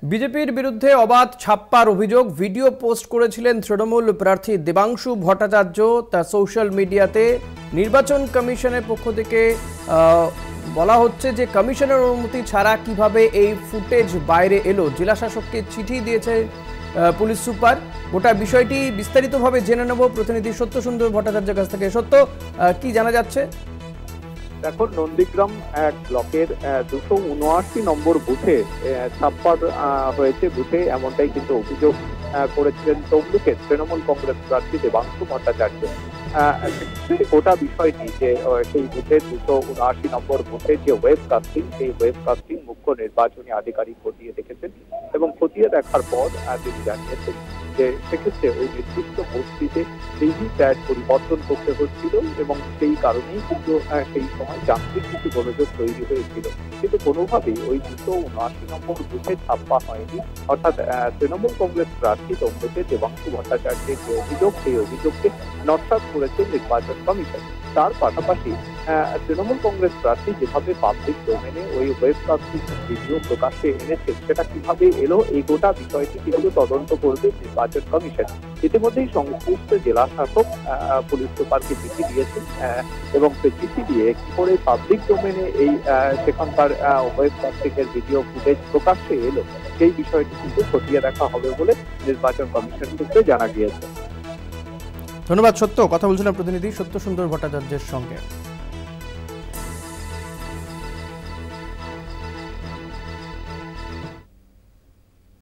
বিজেপির বিরুদ্ধে অবাধ ছাপ্পার অভিযোগ ভিডিও পোস্ট করেছিলেন তৃণমূল প্রার্থী দেবাংশু ভট্টাচার্য। তা সোশ্যাল মিডিয়াতে নির্বাচন কমিশনের পক্ষ থেকে বলা হচ্ছে যে কমিশনের অনুমতি ছাড়া কিভাবে এই ফুটেজ বাইরে এলো। জেলা শাসককে চিঠি দিয়েছে পুলিশ সুপার। গোটা বিষয়টি বিস্তারিতভাবে জেনে নেব প্রতিনিধি সত্য সুন্দর ভট্টাচার্যের কাছ থেকে। সত্য, কি জানা যাচ্ছে? দেখো, নন্দীগ্রাম এক ব্লকের 279 নম্বর বুথে ছাপ্পার হয়েছে বুথে, এমনটাই কিন্তু অভিযোগ করেছিলেন তমলুকের তৃণমূল কংগ্রেস প্রার্থী দেবাংশু ভট্টাচার্য। গোটা বিষয়টি যে সেই বুথের 279 নম্বর বুথে যে ওয়েবকাস্টিং, সেই ওয়েবকাস্টিং মুখ্য নির্বাচনী আধিকারিক খতিয়ে দেখেছেন এবং খতিয়ে দেখার পর তিনি জানিয়েছেন যে সেক্ষেত্রে ওই নির্দিষ্ট বস্তিতে ভিভিপ্যাট পরিবর্তন করতে হচ্ছিল এবং সেই কারণেই কিন্তু সেই সময় যান্ত্রিক কিছু গোলযোগ তৈরি হয়েছিল, কিন্তু কোনোভাবেই ওই 279 নম্বর বুথে ছাপ্পা হয়নি। অর্থাৎ তৃণমূল কংগ্রেস প্রার্থী তমলুকে দেবাংশু ভট্টাচার্যের যে অভিযোগ, সেই অভিযোগকে নস্যাৎ করেছে নির্বাচন কমিশন। তার পাশাপাশি তৃণমূল কংগ্রেস প্রার্থী যেভাবে পাবলিক ডোমেনে ওই ওয়েবকাস্টিং ভিডিও প্রকাশ্যে এনেছে, সেটা কিভাবে এলো, এই গোটা বিষয়টি কিন্তু তদন্ত করবে নির্বাচন কমিশন। ইতিমধ্যেই সংশ্লিষ্ট জেলা শাসক পুলিশ সুপারকে চিঠি দিয়েছেন এবং চিঠি দিয়ে কি করে পাবলিক ডোমেনে এই সেখানকার ওয়েবকাস্টিং এর ভিডিও ফুটেজ প্রকাশ্যে এলো, সেই বিষয়টি কিন্তু খতিয়ে দেখা হবে বলে নির্বাচন কমিশন সূত্রে জানা গিয়েছে। ধন্যবাদ সত্য। কথা বলছিলাম প্রতিনিধি সত্য সুন্দর ভট্টাচার্যের সঙ্গে।